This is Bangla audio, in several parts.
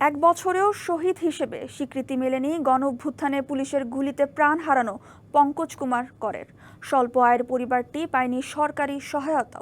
এক বছরেও শহীদ হিসেবে স্বীকৃতি মেলেনি গণঅভ্যুত্থানে পুলিশের গুলিতে প্রাণ হারানো পঙ্কজ কুমার করের। স্বল্প আয়ের পরিবারটি পায়নি সরকারি সহায়তা।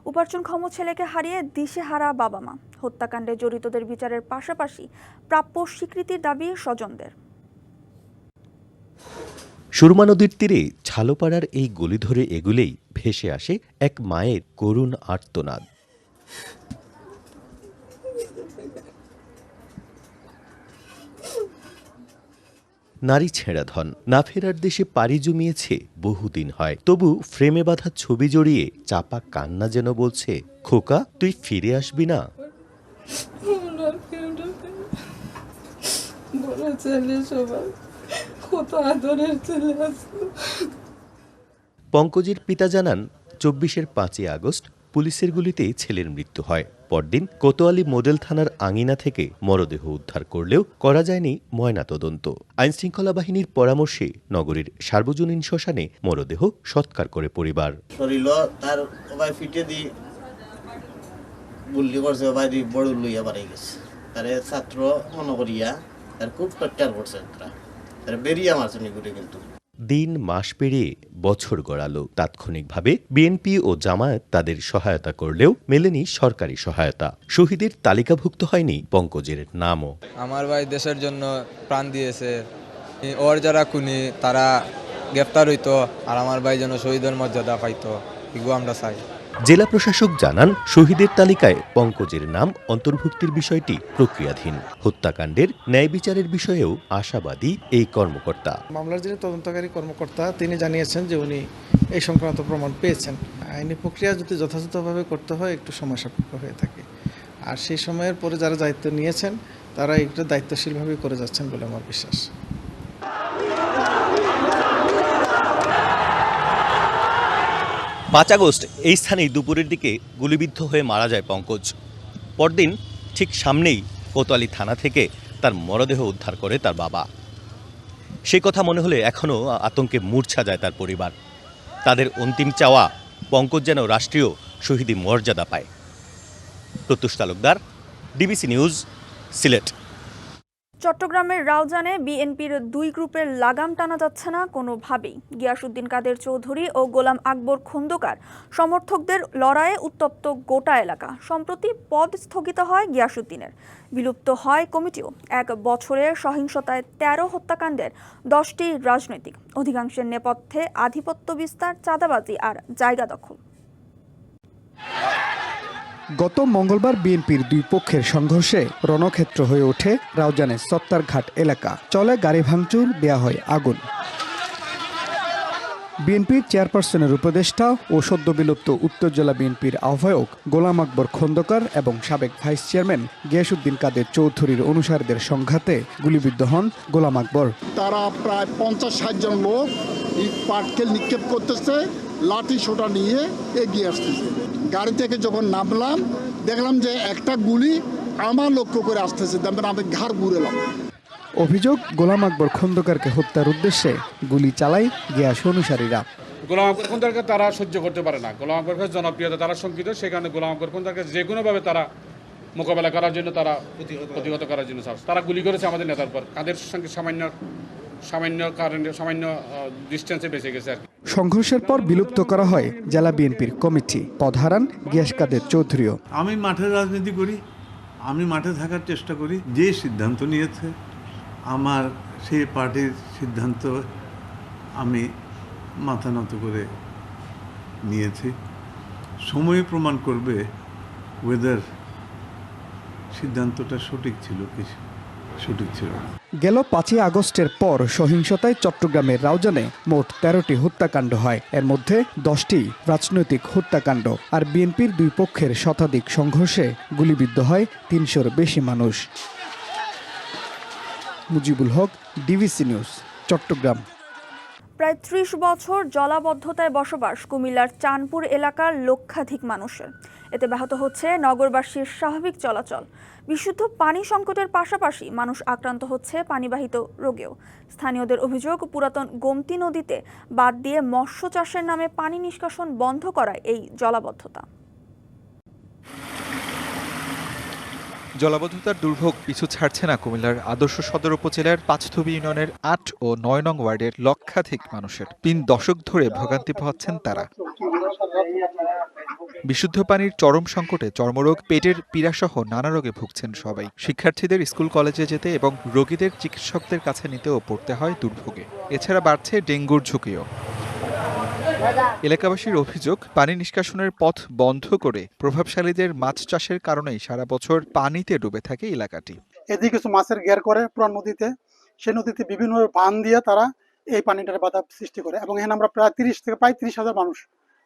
উপার্জনক্ষম ছেলেকে হারিয়ে দিশেহারা বাবা মা। হত্যাকাণ্ডে জড়িতদের বিচারের পাশাপাশি প্রাপ্য স্বীকৃতির দাবি স্বজনদের। সুরমা নদীর তীরে ছালোপাড়ার এই গলি ধরে এগুলেই ভেসে আসে এক মায়ের করুণ আর্তনাদ। নারী ছেঁড়া ধন, না ফেরার দেশে পাড়ি জমিয়েছে বহুদিন হয়, তবু ফ্রেমে বাঁধা ছবি জড়িয়ে চাপা কান্না যেন বলছে, খোকা তুই ফিরে আসবি না। পঙ্কজের পিতা জানান, ২৪-এর ৫ই আগস্ট পুলিশের গুলিতেই ছেলের মৃত্যু হয়। পরদিন কোতোয়ালি মডেল থানার আঙিনা থেকে মরদেহ উদ্ধার করলেও করা যায়নি ময়নাতদন্ত। আইনশৃঙ্খলা বাহিনীর পরামর্শে নগরীর সার্বজনীন শ্মশানে মরদেহ সৎকার করে পরিবার। ছাত্র মনে করিয়া তার খুব টর্চার করছে, বেরিয়ে মারছে কিন্তু। দিন মাস পেরিয়ে বছর গড়ালো। তাৎক্ষণিকভাবে বিএনপি ও জামায়াত তাদের সহায়তা করলেও মেলেনি সরকারি সহায়তা। শহীদের তালিকাভুক্ত হয়নি পঙ্কজের নামও। আমার ভাই দেশের জন্য প্রাণ দিয়েছে, ওর যারা খুনি তারা গ্রেফতার হইতো, আর আমার ভাই যেন শহীদের মর্যাদা পাইতো, এগুলো আমরা চাই। জেলা প্রশাসক জানান, শহীদের তালিকায় পঙ্কজের নাম অন্তর্ভুক্তির বিষয়টি প্রক্রিয়াধীন। হত্যাকাণ্ডের ন্যায় বিচারের বিষয়েও আশাবাদী এই কর্মকর্তা। মামলার যিনি তদন্তকারী কর্মকর্তা তিনি জানিয়েছেন যে উনি এই সংক্রান্ত প্রমাণ পেয়েছেন। আইনি প্রক্রিয়া যদি যথাযথভাবে করতে হয় একটু সময় সাপেক্ষ হয়ে থাকে, আর সেই সময়ের পরে যারা দায়িত্ব নিয়েছেন তারা একটু দায়িত্বশীলভাবে করে যাচ্ছেন বলে আমার বিশ্বাস। ৫ আগস্ট এই স্থানেই দুপুরের দিকে গুলিবিদ্ধ হয়ে মারা যায় পঙ্কজ। পরদিন ঠিক সামনেই কোতোয়ালি থানা থেকে তার মরদেহ উদ্ধার করে তার বাবা। সেই কথা মনে হলে এখনও আতঙ্কে মূর্ছা যায় তার পরিবার। তাদের অন্তিম চাওয়া, পঙ্কজ যেন রাষ্ট্রীয় শহীদি মর্যাদা পায়। প্রত্যুষ তালুকদার, ডিবিসি নিউজ, সিলেট। চট্টগ্রামের রাউজানে বিএনপির দুই গ্রুপের লাগাম টানা যাচ্ছে না কোনোভাবেই। গিয়াসউদ্দিন কাদের চৌধুরী ও গোলাম আকবর খন্দকার সমর্থকদের লড়াইয়ে উত্তপ্ত গোটা এলাকা। সম্প্রতি পদ স্থগিত হয় গিয়াসউদ্দিনের, বিলুপ্ত হয় কমিটিও। এক বছরের সহিংসতায় ১৩ হত্যাকাণ্ডের 10টি রাজনৈতিক, অধিকাংশের নেপথ্যে আধিপত্য বিস্তার, চাঁদাবাজি আর জায়গা দখল। গত মঙ্গলবার বিএনপির দুই পক্ষের সংঘর্ষে রণক্ষেত্র হয়ে ওঠে রাউজানের সত্তারঘাট এলাকা। চলে গাড়ি ভাঙচুর, দেয়া হয় আগুন। বিএনপির চেয়ারপারসনের উপদেষ্টা ও সদ্য বিলুপ্ত উত্তর জেলা বিএনপির আহ্বায়ক গোলাম আকবর খন্দকার এবং সাবেক ভাইস চেয়ারম্যান গিয়াসউদ্দিন কাদের চৌধুরীর অনুসারীদের সংঘাতে গুলিবিদ্ধ হন গোলাম আকবর। তারা প্রায় ৫০-৬০ জন লোক ইট পাটকেল নিক্ষেপ করতেছে, লাঠি সোটা নিয়ে এগিয়ে আসতেছে। গাড়ি থেকে যখন নামলাম দেখলাম যে একটা গুলি আমার লক্ষ্য করে আসতেছে, আমি ঘাড় ঘুরেলাম। অভিযোগ, গোলাম আকবর খন্দকারকে হত্যার উদ্দেশ্যে গুলি চালায় গিয়াস অনুসারীরা। গোলাম আকবর খন্দকারকে তারা সহ্য করতে পারে না। গোলাম আকবরের জনপ্রিয়তা তারা শঙ্কিত, সেখানে গোলাম আকবর খন্দকারকে যে কোনোভাবে তারা মোকাবেলা করার জন্য, তারা প্রতিহত করার জন্য তারা গুলি করেছে আমাদের নেতার পর। কাদের সঙ্গে সামান্য ডিস্টেন্সে বেঁচে গেছে আর কি। সংঘর্ষের পর বিলুপ্ত করা হয় জেলা বিএনপির কমিটি। পদ হারান গিয়াস কাদের চৌধুরীও। আমি মাঠে রাজনীতি করি, আমি মাঠে থাকার চেষ্টা করি। যে সিদ্ধান্ত নিয়েছে আমার সেই পার্টির সিদ্ধান্ত আমি মাথা নত করে নিয়েছি। সময় প্রমাণ করবে ওয়েদার সিদ্ধান্তটা সঠিক ছিল কি সঠিক ছিল না। গেল ৫ই আগস্টের পর সহিংসতায় চট্টগ্রামের রাউজানে মোট ১৩টি হত্যাকাণ্ড হয়। এর মধ্যে 10টি রাজনৈতিক হত্যাকাণ্ড। আর বিএনপির দুই পক্ষের শতাধিক সংঘর্ষে গুলিবিদ্ধ হয় ৩০০-র বেশি মানুষ। Mujibul Haque, DBC news, Chittagong. প্রায় ৩০ বছর জলাবদ্ধতায় বসবাস কুমিল্লার চাঁদপুর এলাকার লক্ষাধিক মানুষের। এতে ব্যাহত হচ্ছে নগরবাসীর স্বাভাবিক চলাচল। বিশুদ্ধ পানি সংকটের পাশাপাশি মানুষ আক্রান্ত হচ্ছে পানিবাহিত রোগেও। স্থানীয়দের অভিযোগ, পুরাতন গোমতী নদীতে বাঁধ দিয়ে মৎস্য চাষের নামে পানি নিষ্কাশন বন্ধ করায় এই জলাবদ্ধতা। জলাবদ্ধতার দুর্ভোগ পিছু ছাড়ছে না কুমিল্লার আদর্শ সদর উপজেলার পাঁচথবি ইউনিয়নের ৮ ও ৯ নং ওয়ার্ডের লক্ষাধিক মানুষের ৩ দশক ধরে ভোগান্তি পোহাচ্ছেন তারা। বিশুদ্ধ পানির চরম সংকটে চর্মরোগ, পেটের পীড়াসহ নানা রোগে ভুগছেন সবাই। শিক্ষার্থীদের স্কুল কলেজে যেতে এবং রোগীদের চিকিৎসকদের কাছে নিতেও পড়তে হয় দুর্ভোগে। এছাড়া বাড়ছে ডেঙ্গুর ঝুঁকিও। এলাকাবাসীর অভিযোগ, পানি নিষ্কাশনের পথ বন্ধ করে প্রভাবশালীদের মাছ চাষের কারণেই সারা বছর পানিতে ডুবে থাকে এলাকাটি। এদিকে কিছু মাছের ঘের করে পুরো নদীতে, সেই নদীতে বিভিন্ন বাঁধ দিয়ে তারা এই পানিটার বাধা সৃষ্টি করে এবং এখানে আমরা প্রায় ৩০,০০০ মানুষ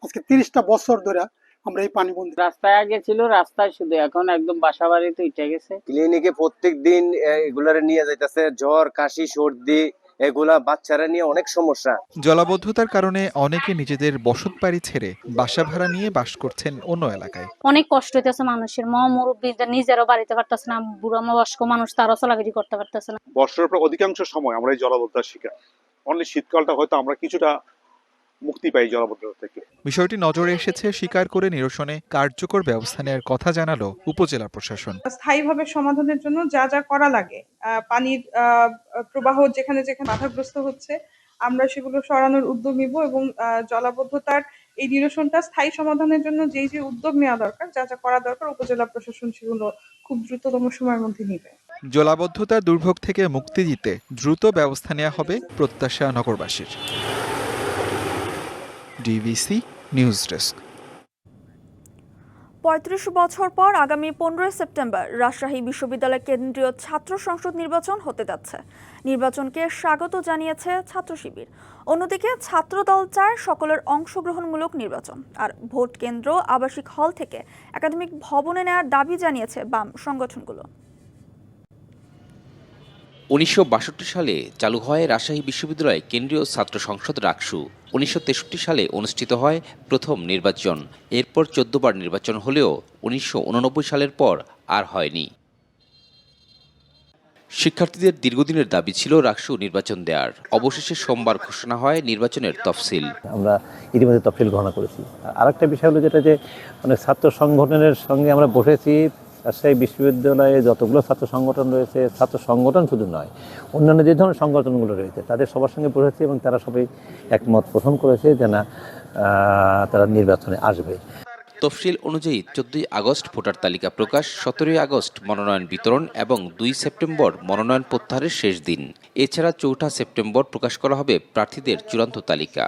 আজকে ৩০টা বছর ধরে আমরা এই পানি বন্ধ। রাস্তায় আগে ছিল, রাস্তায় শুধু, এখন একদম বাসা বাড়িতে উঠে গেছে। ক্লিনিকে প্রত্যেক দিন এগুলারে নিয়ে যাইতেছে, জ্বর, কাশি, সর্দি, এগুলা বাচ্চারা নিয়ে অনেক সমস্যা। জলাবদ্ধতার কারণে অনেকে নিজেদের বসত বাড়ি ছেড়ে বাসা ভাড়া নিয়ে বাস করছেন অন্য এলাকায়। অনেক কষ্ট হইতেছে মানুষের, মুরব্বীদের নিজেরও বাড়িতে পারতেছে না, বুড়া বয়স্ক মানুষ তারও চলাফেরি করতে পারতেছে না। বর্ষার পর অধিকাংশ সময় আমরা এই জলাবদ্ধতার শিকার। অনলি শীতকালটা হয়তো আমরা কিছুটা মুক্তি পাই জলাবদ্ধতা থেকে। বিষয়টি নজরে এসেছে, স্বীকার করে নিরসনে কার্যকর ব্যবস্থা নেওয়ার কথা জানালো উপজেলা প্রশাসন। স্থায়ীভাবে সমাধানের জন্য যা যা করা লাগে, পানির প্রবাহ যেখানে যেখানে বাধাগ্রস্ত হচ্ছে আমরা সেগুলো সরানোর উদ্যোগ নিব এবং জলাবদ্ধতার এই নিরসনটা স্থায়ী সমাধানের জন্য যে যে উদ্যোগ নেওয়া দরকার, যা যা করা দরকার, উপজেলা প্রশাসন সেগুলো খুব দ্রুততম সময়ের মধ্যে নিবে। জলাবদ্ধতার দুর্ভোগ থেকে মুক্তি দিতে দ্রুত ব্যবস্থা নেওয়া হবে প্রত্যাশা নগরবাসীর। DVC news desk. ৩৫ বছর পর আগামী ১৫ সেপ্টেম্বর রাজশাহী বিশ্ববিদ্যালয় কেন্দ্রীয় ছাত্র সংসদ নির্বাচন হতে যাচ্ছে। নির্বাচনকে স্বাগত জানিয়েছে ছাত্র শিবির। অন্যদিকে ছাত্রদল চায় সকলের অংশগ্রহণমূলক নির্বাচন, আর ভোট কেন্দ্র আবাসিক হল থেকে একাডেমিক ভবনে নেওয়ার দাবি জানিয়েছে বাম সংগঠনগুলো। ১৯৬২ সালে চালু হয় রাজশাহী বিশ্ববিদ্যালয় কেন্দ্রীয় ছাত্র সংসদ রাকসু। ১৯৬৩ সালে অনুষ্ঠিত হয় প্রথম নির্বাচন। এরপর ১৪ বার নির্বাচন হলেও ১৯৮৯ সালের পর আর হয়নি। শিক্ষার্থীদের দীর্ঘদিনের দাবি ছিল রাকসু নির্বাচন দেওয়ার। অবশেষে সোমবার ঘোষণা হয় নির্বাচনের তফসিল। আমরা ইতিমধ্যে তফসিল ঘোষণা করেছি। আরেকটা বিষয় হলো যেটা, যে ছাত্র সংগঠনের সঙ্গে আমরা বসেছি। রাজশাহী বিশ্ববিদ্যালয়ে যতগুলো ছাত্র সংগঠন রয়েছে, ছাত্র সংগঠন শুধু নয়, অন্যান্য যে ধরনের সংগঠনগুলো রয়েছে তাদের সবার সঙ্গে বসেছি এবং তারা সবাই একমত পোষণ করেছে যে না, তারা নির্বাচনে আসবে। তফসিল অনুযায়ী ১৪ আগস্ট ভোটার তালিকা প্রকাশ, ১৭ আগস্ট মনোনয়ন বিতরণ এবং ২ সেপ্টেম্বর মনোনয়ন প্রত্যাহারের শেষ দিন। এছাড়া ৪ সেপ্টেম্বর প্রকাশ করা হবে প্রার্থীদের চূড়ান্ত তালিকা।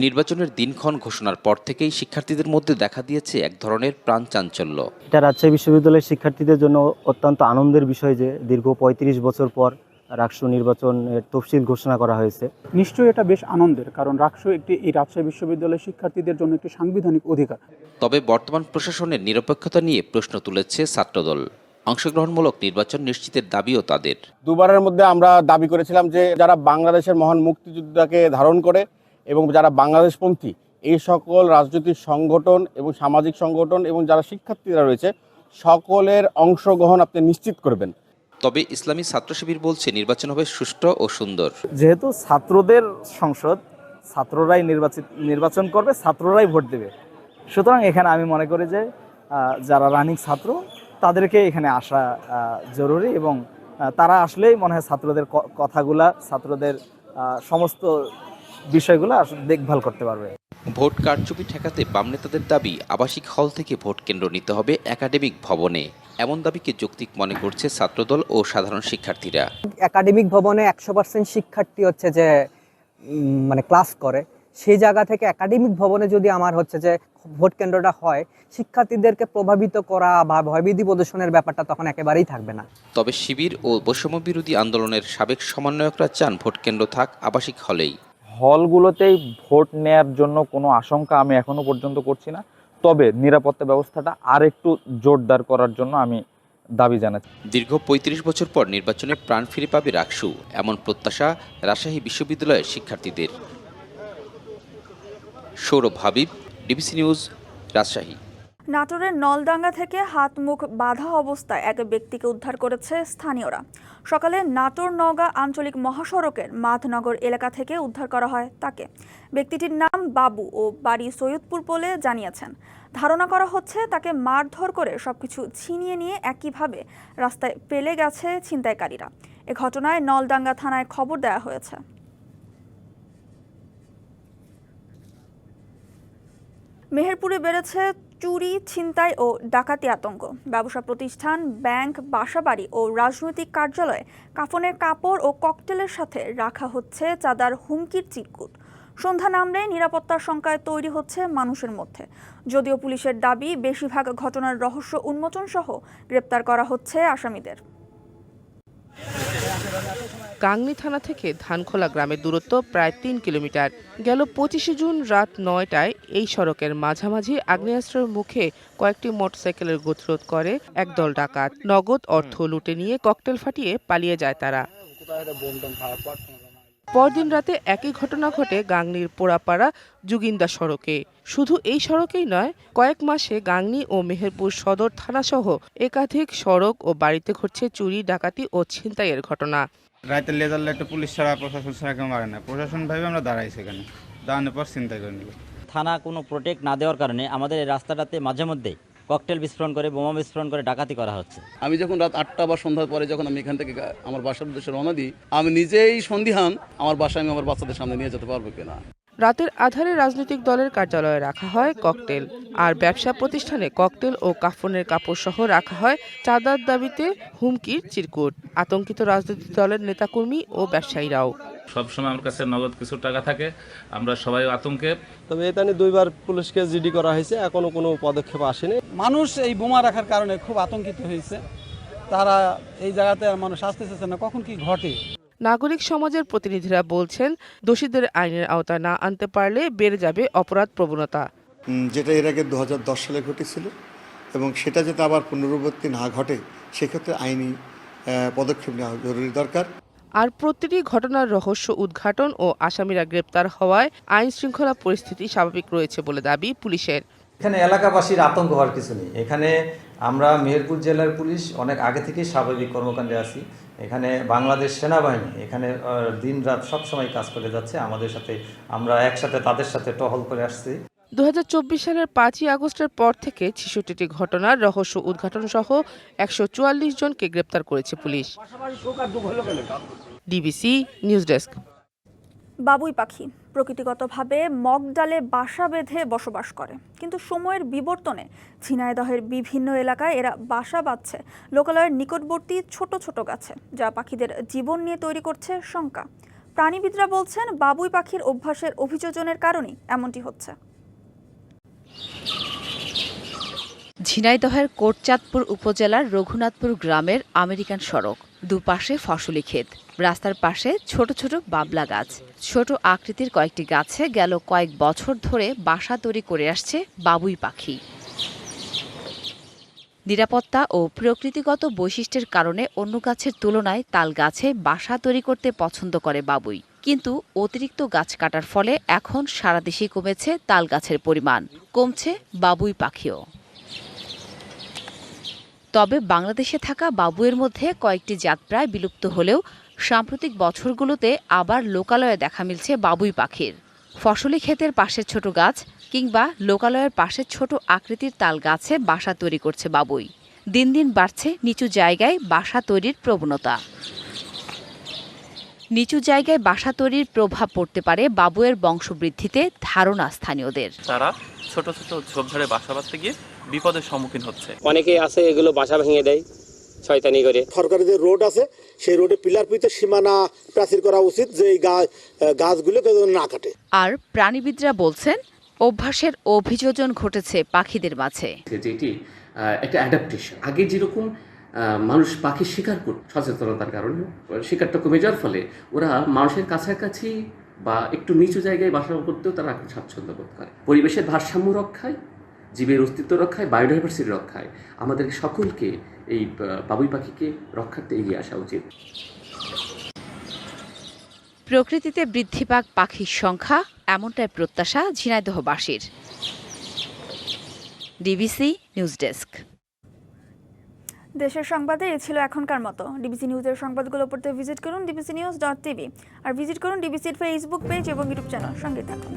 নির্বাচনের দিনক্ষণ ঘোষণার পর থেকেই শিক্ষার্থীদের মধ্যে দেখা দিয়েছে এক ধরনের প্রাণ চাঞ্চল্য। এটা রাজশাহী বিশ্ববিদ্যালয়ের শিক্ষার্থীদের জন্য অত্যন্ত আনন্দের বিষয় যে দীর্ঘ ৩৫ বছর পর রাকসু নির্বাচনের তফসিল ঘোষণা করা হয়েছে। নিশ্চয়ই এটা বেশ আনন্দের, কারণ রাকসু এই রাজশাহী বিশ্ববিদ্যালয়ের শিক্ষার্থীদের জন্য একটি সাংবিধানিক অধিকার। তবে বর্তমান প্রশাসনের নিরপেক্ষতা নিয়ে প্রশ্ন তুলেছে ছাত্রদল। অংশগ্রহণমূলক নির্বাচন নিশ্চিতের দাবিও তাদের। দুবারের মধ্যে আমরা দাবি করেছিলাম যে যারা বাংলাদেশের মহান মুক্তিযোদ্ধাকে ধারণ করে এবং যারা বাংলাদেশপন্থী, এই সকল রাজনৈতিক সংগঠন এবং সামাজিক সংগঠন এবং যারা শিক্ষার্থীরা রয়েছে সকলের অংশগ্রহণ আপনি নিশ্চিত করবেন। তবে ইসলামী ছাত্র শিবির বলছে নির্বাচন হবে সুষ্ঠু ও সুন্দর। যেহেতু ছাত্রদের সংসদ, ছাত্ররাই নির্বাচন করবে, ছাত্ররাই ভোট দেবে, সুতরাং এখানে আমি মনে করি যে যারা রানিং ছাত্র তাদেরকে এখানে আসা জরুরি এবং তারা আসলেই মনে হয় ছাত্রদের কথাগুলা, ছাত্রদের সমস্ত বিষয়গুলো দেখভাল করতে পারবে। ভোট কারচুপি ঠেকাতে বাম নেতাদের দাবি আবাসিক হল থেকে ভোট কেন্দ্র নিতে হবে একাডেমিক ভবনে। এমন দাবিকে যৌক্তিক মনে করছে ছাত্রদল ও সাধারণ শিক্ষার্থীরা। একাডেমিক ভবনে ১০০% শিক্ষার্থী হচ্ছে যে ক্লাস করে, সেই জায়গা থেকে একাডেমিক ভবনে যদি আমার হচ্ছে যে ভোট কেন্দ্রটা হয়, শিক্ষার্থীদেরকে প্রভাবিত করা বা ভয়ভীতি প্রদর্শনের ব্যাপারটা তখন একেবারেই থাকবে না। তবে শিবির ও বৈষম্য বিরোধী আন্দোলনের সাবেক সমন্বয়করা চান ভোট কেন্দ্র থাক আবাসিক হলেই। হলগুলোতেই ভোট নেয়ার জন্য কোনো আশঙ্কা আমি এখনো পর্যন্ত করছি না, তবে নিরাপত্তা ব্যবস্থাটা আর একটু জোরদার করার জন্য আমি দাবি জানাচ্ছি। দীর্ঘ ৩৫ বছর পর নির্বাচনে প্রাণ ফিরে পাবে রাকসু, এমন প্রত্যাশা রাজশাহী বিশ্ববিদ্যালয়ের শিক্ষার্থীদের। Sourav Habib, DBC news, Rajshahi. নাটোরের নলডাঙ্গা থেকে হাত মুখ বাঁধা অবস্থায় এক ব্যক্তিকে উদ্ধার করেছে স্থানীয়রা। সকালে নাটোর নওগাঁ আঞ্চলিক মহাসড়কের মাধনগর এলাকা থেকে উদ্ধার করা হয় তাকে। ব্যক্তিটির নাম বাবু ও বাড়ি সৈয়দপুর বলে জানিয়েছেন। ধারণা করা হচ্ছে তাকে মারধর করে সবকিছু ছিনিয়ে নিয়ে একইভাবে রাস্তায় ফেলে গেছে ছিনতাইকারীরা। এ ঘটনায় নলডাঙ্গা থানায় খবর দেওয়া হয়েছে। মেহেরপুরে বেড়েছে চুরি, ছিনতাই ও ডাকাতি আতঙ্ক। ব্যবসা প্রতিষ্ঠান, ব্যাংক, বাসাবাড়ি ও রাজনৈতিক কার্যালয়ে কাফনের কাপড় ও ককটেলের সাথে রাখা হচ্ছে চাঁদার হুমকির চিরকুট। সন্ধ্যা নামলে নিরাপত্তার শঙ্কায় তৈরি হচ্ছে মানুষের মধ্যে। যদিও পুলিশের দাবি, বেশিরভাগ ঘটনার রহস্য উন্মোচন সহ গ্রেপ্তার করা হচ্ছে আসামিদের। গাংনী থানা থেকে ধানখোলা গ্রামের দূরত্ব প্রায় ৩ কিলোমিটার। গেল ২৫ জুন রাত ৯টায় এই সড়কের মাঝামাঝি আগ্নেয়াস্ত্রের মুখে কয়েকটি মোটরসাইকেলের গতিরোধ করে একদল ডাকাত। নগদ অর্থ লুটে নিয়ে ককটেল ফাটিয়ে পালিয়ে যায় তারা। পরদিন রাতে একই ঘটনা ঘটে গাংনীর পোড়াপাড়া জুগিন্দা সড়কে। শুধু এই সড়কেই নয়, কয়েক মাসে গাংনী ও মেহেরপুর সদর থানাসহ একাধিক সড়ক ও বাড়িতে ঘটছে চুরি, ডাকাতি ও ছিনতাইয়ের ঘটনা। রাতের লেজার লাইটে পুলিশ ছাড়া, প্রশাসন ছাড়া কেউ মারে না। প্রশাসন ভাবে আমরা দাঁড়াই, সেখানে দাঁড়ানোর পর ছিনতাই করে নিল। থানা কোনো প্রোটেক্ট না দেওয়ার কারণে আমাদের এই রাস্তাটাতে মাঝে মধ্যে ককটেল বিস্ফোরণ করে, বোমা বিস্ফোরণ করে ডাকাতি করা হচ্ছে। আমি যখন রাত ৮টা বা সন্ধ্যার পরে যখন আমি এখান থেকে আমার বাসার উদ্দেশ্যে রওনা দিই, আমি নিজেই সন্দিহান আমার বাসায় আমি আমার বাচ্চাদের সামনে নিয়ে যেতে পারবো কিনা। রাতের আধারে রাজনৈতিক দলের কার্যালয়ে রাখা হয় ককটেল, আর ব্যবসা প্রতিষ্ঠানে ককটেল ও কাফনের কাপড় সহ রাখা হয় চাঁদার দাবিতে হুমকির চিরকুট। আতঙ্কিত রাজনৈতিক দলের নেতাকর্মী ও ব্যবসায়ীরাও। সবসময় আমার কাছে নগদ কিছু টাকা থাকে, আমরা সবাই আতঙ্কে। তবে এটা নিয়ে 2বার পুলিশকে জিডি করা হয়েছে, এখনো কোনো পদক্ষেপ আসেনি। মানুষ এই বোমা রাখার কারণে খুব আতঙ্কিত হয়েছে। তারা এই জায়গাতে আর মানুষ আসতে চাচ্ছে না, কখন কি ঘটে। নাগরিক সমাজের প্রতিনিধিরা বলছেন, দোষীদের আইনের আওতায় না আনতে পারলে বেড়ে যাবে অপরাধ প্রবণতা। যেটা এর আগে 2010 সালে ঘটেছিল এবং সেটা যাতে আবার পুনরাবৃত্তি না ঘটে, সেক্ষেত্রে আইনি পদক্ষেপ নেওয়া জরুরি দরকার। আর প্রতিটি ঘটনার রহস্য উদ্ঘাটন ও আসামিরা গ্রেপ্তার হওয়ায় আইন শৃঙ্খলা পরিস্থিতি স্বাভাবিক রয়েছে বলে দাবি পুলিশের। এখানে এলাকাবাসীর আতঙ্ক হওয়ার কিছু নেই। এখানে আমরা মেহেরপুর জেলার পুলিশ অনেক আগে থেকেই স্বাভাবিক কর্মকাণ্ডে আছি। এখানে বাংলাদেশ সেনাবাহিনী এখানে দিন রাত সবসময় কাজ করে যাচ্ছে আমাদের সাথে। আমরা একসাথে তাদের সাথে টহল করে আসছি। 2024 সালের 5ই আগস্টের পর থেকে 66টি ঘটনার রহস্য উদ্ঘাটন সহ 144 জনকে গ্রেপ্তার করেছে পুলিশ। DBC news desk. বাবুই পাখি প্রকৃতিগতভাবে মগডালে বাসা বেঁধে বসবাস করে, কিন্তু সময়ের বিবর্তনে ঝিনাইদহের বিভিন্ন এলাকায় এরা বাসা বাঁধছে লোকালয়ের নিকটবর্তী ছোট ছোট গাছে, যা পাখিদের জীবন নিয়ে তৈরি করছে শঙ্কা। প্রাণীবিদরা বলছেন, বাবুই পাখির অভ্যাসের অভিযোজনের কারণেই এমনটি হচ্ছে। ঝিনাইদহের কোটচাঁদপুর উপজেলার রঘুনাথপুর গ্রামের আমেরিকান সড়ক, দুপাশে ফসলি ক্ষেত, রাস্তার পাশে ছোট ছোট বাবলা গাছ। ছোট আকৃতির কয়েকটি গাছে গেল কয়েক বছর ধরে বাসা তৈরি করে আসছে বাবুই পাখি। নিরাপত্তা ও প্রকৃতিগত বৈশিষ্ট্যের কারণে অন্য গাছের তুলনায় তাল গাছে বাসা তৈরি করতে পছন্দ করে বাবুই। কিন্তু অতিরিক্ত গাছ কাটার ফলে এখন সারা দেশেই কমেছে তাল গাছের পরিমাণ, কমছে বাবুই পাখিও। তবে বাংলাদেশে থাকা বাবুইয়ের মধ্যে কয়েকটি জাত প্রায় বিলুপ্ত হলেও সাম্প্রতিক বছরগুলোতে আবার লোকালয়ে দেখা মিলছে বাবুই পাখির। ফসলি ক্ষেতের পাশের ছোট গাছ কিংবা লোকালয়ের পাশে ছোট আকৃতির তাল গাছে বাসা তৈরি করছে বাবুই। দিন দিন বাড়ছে নিচু জায়গায় বাসা তৈরির প্রবণতা। নিচু জায়গায় বাসা তৈরির প্রভাব পড়তে পারে বাবুইয়ের বংশবৃদ্ধিতে ধারণা স্থানীয়দের। তারা ছোট ছোট ঝোপঝাড়ে বাসা বাঁধতে গিয়ে বিপদের সম্মুখীন হচ্ছে। অনেকেই আছে এগুলো বাসা ভেঙে দেয় শয়তানি করে। সরকারি যে রোড আছে সেই রোডে পিলার পিতে সীমানা প্রাচীর করা উচিত, যে এই গাছগুলো না কাটে। আর প্রাণীবিদরা বলছেন, অভ্যাসের অভিযোজন ঘটেছে পাখিদের মাঝে। যেটি একটা অ্যাডাপ্টেশন। আগে যেরকম মানুষ পাখি শিকার করত, সচেতনতার কারণে শিকারটা কমে যাওয়ার ফলে ওরা মানুষের কাছাকাছি বা একটু নিচু জায়গায় বাসা করতেও তারা এখন স্বাচ্ছন্দ্য বোধ করে। পরিবেশের ভারসাম্য রক্ষায়, জীবের অস্তিত্ব রক্ষায়, বায়োডাইভার্সিটি রক্ষায় আমাদের সকলকে এই বাবুই পাখিকে রক্ষার্থে এগিয়ে আসা উচিত। প্রকৃতিতে বৃদ্ধি পাক পাখির সংখ্যা, এমনটাই প্রত্যাশা ঝিনাইদহবাসীর। DBC news desk. দেশের সংবাদে এ ছিল এখনকার মতো। ডিবিসি নিউজের সংবাদগুলো পড়তে ভিজিট করুন dbcnews.tv আর ভিজিট করুন ডিবিসির ফেসবুক পেজ এবং ইউটিউব চ্যানেল। সঙ্গে থাকুন।